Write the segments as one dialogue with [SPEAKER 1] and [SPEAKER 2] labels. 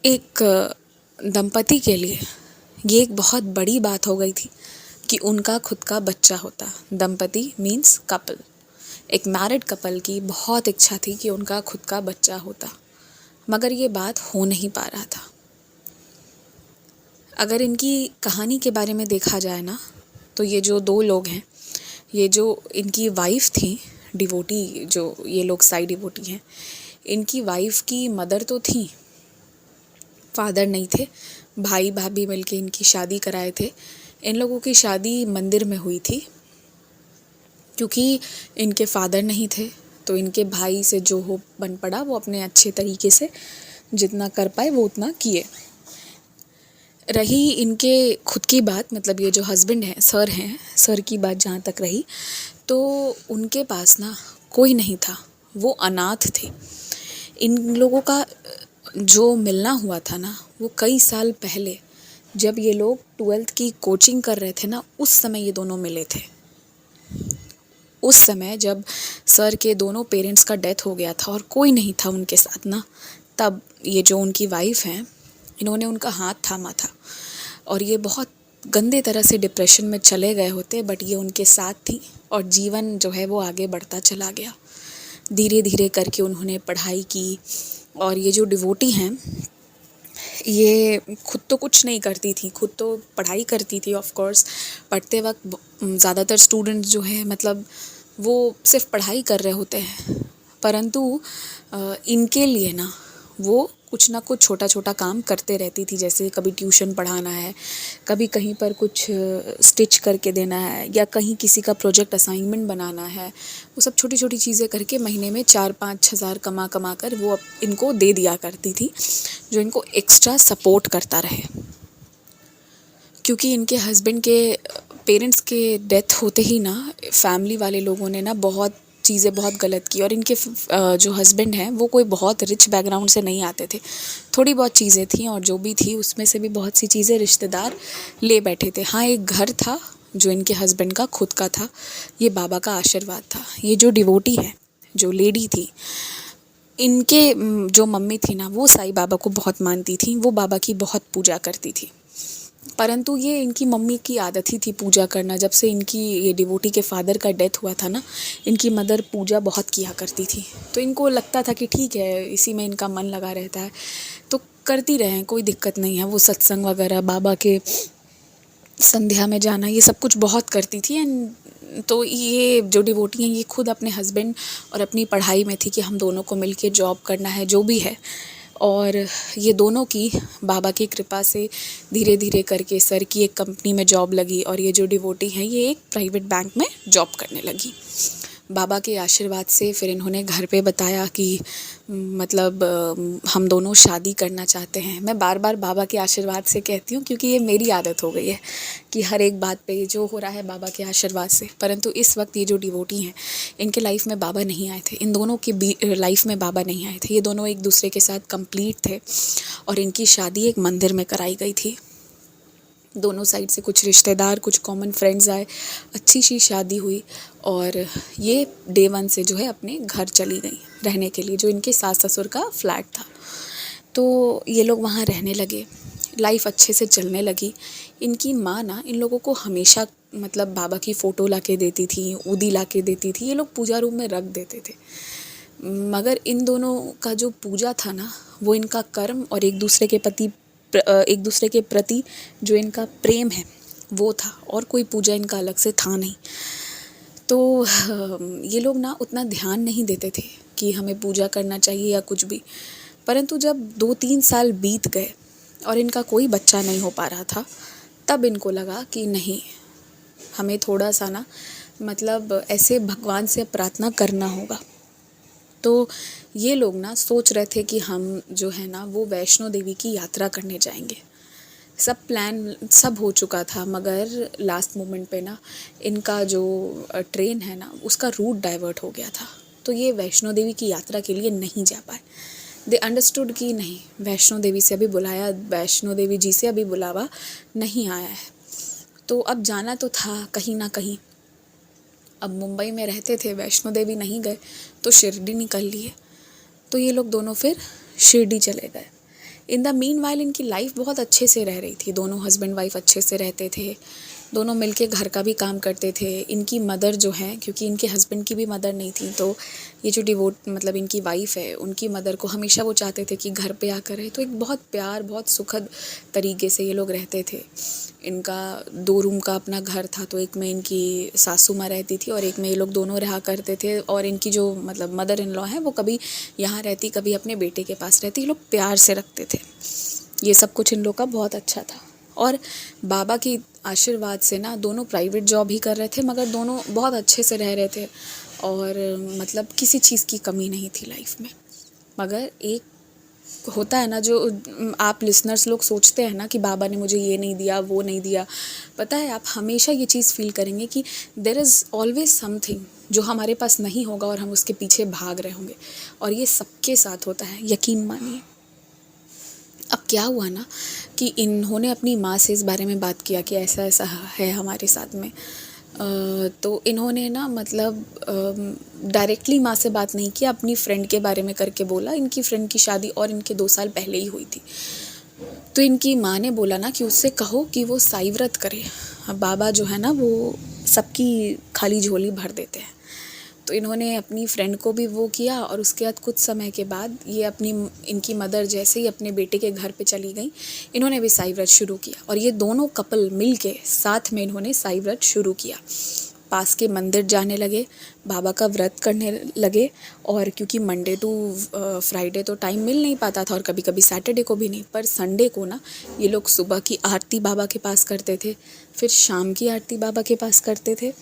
[SPEAKER 1] एक दंपति के लिए ये एक बहुत बड़ी बात हो गई थी कि उनका खुद का बच्चा होता। दंपति मीन्स कपल। एक मैरिड कपल की बहुत इच्छा थी कि उनका खुद का बच्चा होता, मगर ये बात हो नहीं पा रहा था। अगर इनकी कहानी के बारे में देखा जाए ना, तो ये जो दो लोग हैं, ये जो इनकी वाइफ थी डिवोटी, जो ये लोग साई डिवोटी हैं, इनकी वाइफ की मदर तो थी, फादर नहीं थे। भाई भाभी मिलके इनकी शादी कराए थे। इन लोगों की शादी मंदिर में हुई थी, क्योंकि इनके फादर नहीं थे तो इनके भाई से जो हो बन पड़ा वो अपने अच्छे तरीके से जितना कर पाए वो उतना किए। रही इनके खुद की बात, मतलब ये जो हस्बैंड हैं, सर की बात जहाँ तक रही, तो उनके पास ना कोई नहीं था, वो अनाथ थे। इन लोगों का जो मिलना हुआ था ना, वो कई साल पहले जब ये लोग 12th की कोचिंग कर रहे थे ना, उस समय ये दोनों मिले थे। उस समय जब सर के दोनों पेरेंट्स का डेथ हो गया था और कोई नहीं था उनके साथ ना, तब ये जो उनकी वाइफ हैं, इन्होंने उनका हाथ थामा था और ये बहुत गंदे तरह से डिप्रेशन में चले गए होते, बट ये उनके साथ थी और जीवन जो है वो आगे बढ़ता चला गया। धीरे धीरे करके उन्होंने पढ़ाई की और ये जो डिवोटी हैं, ये खुद तो कुछ नहीं करती थी, खुद तो पढ़ाई करती थी ऑफ कोर्स। पढ़ते वक्त ज़्यादातर स्टूडेंट्स जो है, मतलब वो सिर्फ पढ़ाई कर रहे होते हैं, परंतु इनके लिए ना वो कुछ ना कुछ छोटा छोटा काम करते रहती थी। जैसे कभी ट्यूशन पढ़ाना है, कभी कहीं पर कुछ स्टिच करके देना है, या कहीं किसी का प्रोजेक्ट असाइनमेंट बनाना है। वो सब छोटी छोटी चीज़ें करके महीने में 4-5 हज़ार कमा कमा कर वो इनको दे दिया करती थी, जो इनको एक्स्ट्रा सपोर्ट करता रहे। क्योंकि इनके हस्बैंड के पेरेंट्स के डेथ होते ही ना, फैमिली वाले लोगों ने ना बहुत चीज़ें बहुत गलत की। और इनके जो हस्बैंड हैं वो कोई बहुत रिच बैकग्राउंड से नहीं आते थे, थोड़ी बहुत चीज़ें थी और जो भी थी उसमें से भी बहुत सी चीज़ें रिश्तेदार ले बैठे थे। हाँ, एक घर था जो इनके हस्बैंड का खुद का था, ये बाबा का आशीर्वाद था। ये जो डिवोटी है, जो लेडी थी, इनके जो मम्मी थी ना, वो साईं बाबा को बहुत मानती थी, वो बाबा की बहुत पूजा करती थी। परंतु ये इनकी मम्मी की आदत ही थी पूजा करना। जब से इनकी ये डिवोटी के फादर का डेथ हुआ था ना, इनकी मदर पूजा बहुत किया करती थी, तो इनको लगता था कि ठीक है, इसी में इनका मन लगा रहता है तो करती रहें, कोई दिक्कत नहीं है। वो सत्संग वगैरह, बाबा के संध्या में जाना, ये सब कुछ बहुत करती थी। एंड तो ये जो डिवोटी हैं, ये खुद अपने हस्बैंड और अपनी पढ़ाई में थी कि हम दोनों को मिलके जॉब करना है, जो भी है। और ये दोनों की बाबा की कृपा से धीरे धीरे करके सर की एक कंपनी में जॉब लगी और ये जो डिवोटी हैं, ये एक प्राइवेट बैंक में जॉब करने लगी। बाबा के आशीर्वाद से फिर इन्होंने घर पे बताया कि मतलब हम दोनों शादी करना चाहते हैं। मैं बार बार बाबा के आशीर्वाद से कहती हूँ, क्योंकि ये मेरी आदत हो गई है कि हर एक बात पे जो हो रहा है बाबा के आशीर्वाद से। परंतु इस वक्त ये जो डिवोटी हैं, इनके लाइफ में बाबा नहीं आए थे, इन दोनों की लाइफ में बाबा नहीं आए थे। ये दोनों एक दूसरे के साथ कंप्लीट थे और इनकी शादी एक मंदिर में कराई गई थी। दोनों साइड से कुछ रिश्तेदार, कुछ कॉमन फ्रेंड्स आए, अच्छी सी शादी हुई और ये डे 1 से जो है अपने घर चली गई रहने के लिए, जो इनके सास ससुर का फ्लैट था। तो ये लोग वहाँ रहने लगे, लाइफ अच्छे से चलने लगी। इनकी माँ ना इन लोगों को हमेशा मतलब बाबा की फ़ोटो ला के देती थी, ऊदी ला के देती थी, ये लोग पूजा रूम में रख देते थे। मगर इन दोनों का जो पूजा था ना, वो इनका कर्म और एक दूसरे के प्रति जो इनका प्रेम है वो था, और कोई पूजा इनका अलग से था नहीं। तो ये लोग ना उतना ध्यान नहीं देते थे कि हमें पूजा करना चाहिए या कुछ भी। परंतु जब 2-3 साल बीत गए और इनका कोई बच्चा नहीं हो पा रहा था, तब इनको लगा कि नहीं, हमें थोड़ा सा ना मतलब ऐसे भगवान से प्रार्थना करना होगा। तो ये लोग ना सोच रहे थे कि हम जो है ना वो वैष्णो देवी की यात्रा करने जाएंगे। सब प्लान सब हो चुका था, मगर लास्ट मोमेंट पे ना इनका जो ट्रेन है ना उसका रूट डाइवर्ट हो गया था, तो ये वैष्णो देवी की यात्रा के लिए नहीं जा पाए। दे अंडरस्टूड कि नहीं, वैष्णो देवी से अभी बुलाया, वैष्णो देवी जी से अभी बुलावा नहीं आया है, तो अब जाना तो था कहीं ना कहीं। अब मुंबई में रहते थे, वैष्णो देवी नहीं गए तो शिरडी निकल लिए। तो ये लोग दोनों फिर शिरडी चले गए। इन द मीनवाइल इनकी लाइफ बहुत अच्छे से रह रही थी, दोनों हस्बैंड वाइफ अच्छे से रहते थे, दोनों मिलके घर का भी काम करते थे। इनकी मदर जो है, क्योंकि इनके हस्बैंड की भी मदर नहीं थी, तो ये जो डिवोट मतलब इनकी वाइफ है, उनकी मदर को हमेशा वो चाहते थे कि घर पे आकर रहे। तो एक बहुत प्यार, बहुत सुखद तरीके से ये लोग रहते थे। इनका 2 रूम का अपना घर था, तो एक में इनकी सासू माँ रहती थी और एक में ये लोग दोनों रहा करते थे। और इनकी जो मतलब मदर इन लॉ हैं, वो कभी यहाँ रहती, कभी अपने बेटे के पास रहती। ये लोग प्यार से रखते थे। ये सब कुछ इन लोग का बहुत अच्छा था। और बाबा की आशीर्वाद से ना दोनों प्राइवेट जॉब ही कर रहे थे, मगर दोनों बहुत अच्छे से रह रहे थे और मतलब किसी चीज़ की कमी नहीं थी लाइफ में। मगर एक होता है ना, जो आप लिसनर्स लोग सोचते हैं ना कि बाबा ने मुझे ये नहीं दिया, वो नहीं दिया। पता है, आप हमेशा ये चीज़ फील करेंगे कि देयर इज़ ऑलवेज समथिंग जो हमारे पास नहीं होगा और हम उसके पीछे भाग रहे होंगे। और ये सबके साथ होता है, यकीन मानिए। अब क्या हुआ ना कि इन्होंने अपनी माँ से इस बारे में बात किया कि ऐसा ऐसा है हमारे साथ में। तो इन्होंने ना मतलब डायरेक्टली माँ से बात नहीं किया, अपनी फ्रेंड के बारे में करके बोला। इनकी फ्रेंड की शादी और इनके 2 साल पहले ही हुई थी। तो इनकी माँ ने बोला ना कि उससे कहो कि वो साई व्रत करे। बाबा जो है ना, वो सबकी खाली झोली भर देते हैं। तो इन्होंने अपनी फ्रेंड को भी वो किया और उसके बाद कुछ समय के बाद ये अपनी इनकी मदर जैसे ही अपने बेटे के घर पे चली गई, इन्होंने भी साई व्रत शुरू किया। और ये दोनों कपल मिल के साथ में इन्होंने साई व्रत शुरू किया। पास के मंदिर जाने लगे, बाबा का व्रत करने लगे। और क्योंकि मंडे टू फ्राइडे तो टाइम मिल नहीं पाता था और कभी कभी सैटरडे को भी नहीं, पर संडे को ना ये लोग सुबह की आरती बाबा के पास करते थे, फिर शाम की आरती बाबा के पास करते थे।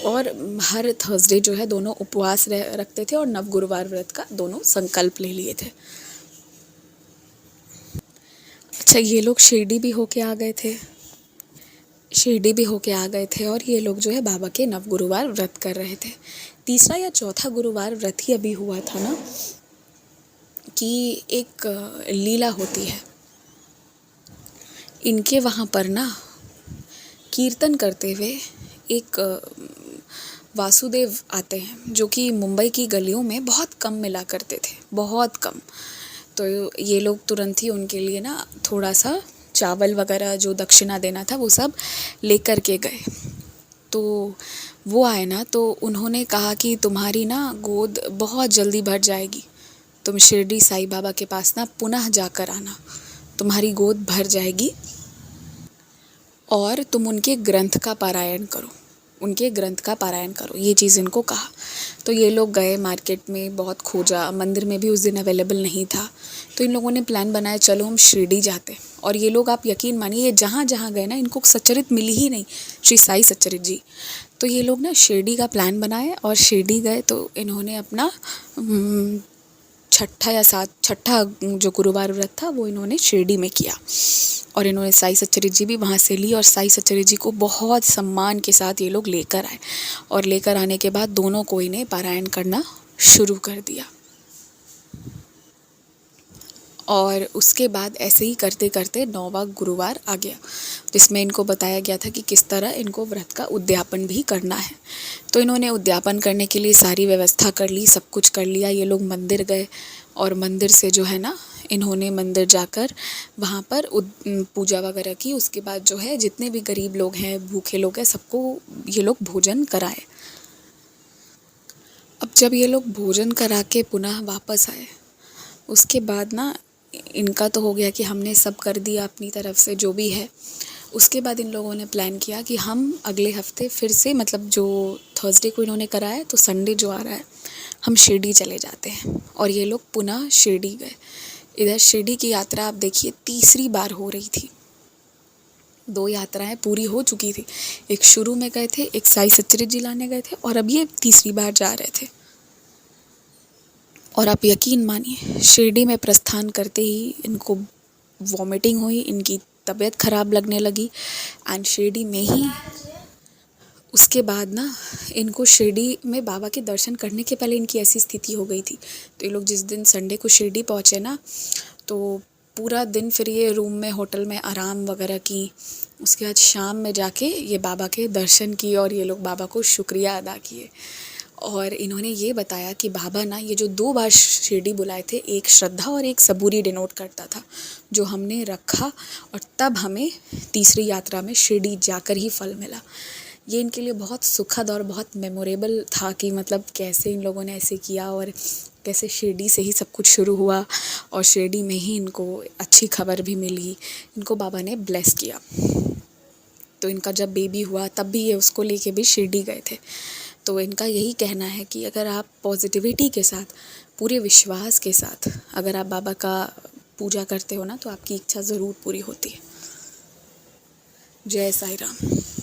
[SPEAKER 1] और हर थर्सडे जो है दोनों उपवास रखते थे और नव गुरुवार व्रत का दोनों संकल्प ले लिए थे। अच्छा, ये लोग शिरडी भी होके आ गए थे। शिरडी भी होके आ गए थे और ये लोग जो है बाबा के नव गुरुवार व्रत कर रहे थे। तीसरा या चौथा गुरुवार व्रत ही अभी हुआ था ना कि एक लीला होती है इनके वहाँ पर ना, कीर्तन करते हुए एक वासुदेव आते हैं, जो कि मुंबई की गलियों में बहुत कम मिला करते थे, बहुत कम। तो ये लोग तुरंत ही उनके लिए ना थोड़ा सा चावल वगैरह जो दक्षिणा देना था वो सब लेकर के गए। तो वो आए ना, तो उन्होंने कहा कि तुम्हारी ना गोद बहुत जल्दी भर जाएगी, तुम शिरडी साईं बाबा के पास ना पुनः जाकर आना, तुम्हारी गोद भर जाएगी और तुम उनके ग्रंथ का पारायण करो, उनके ग्रंथ का पारायण करो, ये चीज़ इनको कहा। तो ये लोग गए मार्केट में, बहुत खोजा, मंदिर में भी उस दिन अवेलेबल नहीं था। तो इन लोगों ने प्लान बनाया, चलो हम शिरडी जाते। और ये लोग, आप यकीन मानिए, ये जहाँ जहाँ गए ना, इनको सच्चरित मिली ही नहीं, श्री साई सच्चरित जी। तो ये लोग ना शिरडी का प्लान बनाए और शिरडी गए। तो इन्होंने अपना छठा जो गुरुवार व्रत था वो इन्होंने शिरडी में किया। और इन्होंने साई सच्चरित जी भी वहाँ से ली और साई सच्चरित जी को बहुत सम्मान के साथ ये लोग लेकर आए। और लेकर आने के बाद दोनों को इन्हें पारायण करना शुरू कर दिया। और उसके बाद ऐसे ही करते करते 9वां गुरुवार आ गया, जिसमें इनको बताया गया था कि किस तरह इनको व्रत का उद्यापन भी करना है। तो इन्होंने उद्यापन करने के लिए सारी व्यवस्था कर ली, सब कुछ कर लिया। ये लोग मंदिर गए और मंदिर से जो है ना, इन्होंने मंदिर जाकर वहाँ पर पूजा वगैरह की। उसके बाद जो है जितने भी गरीब लोग हैं, भूखे लोग हैं, सबको ये लोग भोजन कराए। अब जब ये लोग भोजन करा के पुनः वापस आए, उसके बाद ना इनका तो हो गया कि हमने सब कर दिया अपनी तरफ से जो भी है। उसके बाद इन लोगों ने प्लान किया कि हम अगले हफ्ते फिर से, मतलब जो थर्सडे को इन्होंने कराया है, तो संडे जो आ रहा है हम शिरडी चले जाते हैं। और ये लोग पुनः शिरडी गए। इधर शिरडी की यात्रा आप देखिए तीसरी बार हो रही थी। 2 यात्राएं पूरी हो चुकी थी, एक शुरू में गए थे, एक साई सच्चरित जी लाने गए थे, और अब ये तीसरी बार जा रहे थे। और आप यकीन मानिए, शिरडी में प्रस्थान करते ही इनको वॉमिटिंग हुई, इनकी तबीयत ख़राब लगने लगी। एंड शिरडी में ही उसके बाद ना इनको शिरडी में बाबा के दर्शन करने के पहले इनकी ऐसी स्थिति हो गई थी। तो ये लोग जिस दिन संडे को शिरडी पहुँचे ना, तो पूरा दिन फिर ये रूम में, होटल में आराम वगैरह की। उसके बाद शाम में जाके ये बाबा के दर्शन किए और ये लोग बाबा को शुक्रिया अदा किए। और इन्होंने ये बताया कि बाबा ना ये जो 2 बार शिरडी बुलाए थे, एक श्रद्धा और एक सबूरी डिनोट करता था, जो हमने रखा और तब हमें तीसरी यात्रा में शिरडी जाकर ही फल मिला। ये इनके लिए बहुत सुखद और बहुत मेमोरेबल था कि मतलब कैसे इन लोगों ने ऐसे किया और कैसे शिरडी से ही सब कुछ शुरू हुआ और शिरडी में ही इनको अच्छी खबर भी मिली, इनको बाबा ने ब्लेस किया। तो इनका जब बेबी हुआ तब भी ये उसको लेके भी शिरडी गए थे। तो इनका यही कहना है कि अगर आप पॉजिटिविटी के साथ, पूरे विश्वास के साथ अगर आप बाबा का पूजा करते हो ना, तो आपकी इच्छा ज़रूर पूरी होती है। जय साईं राम।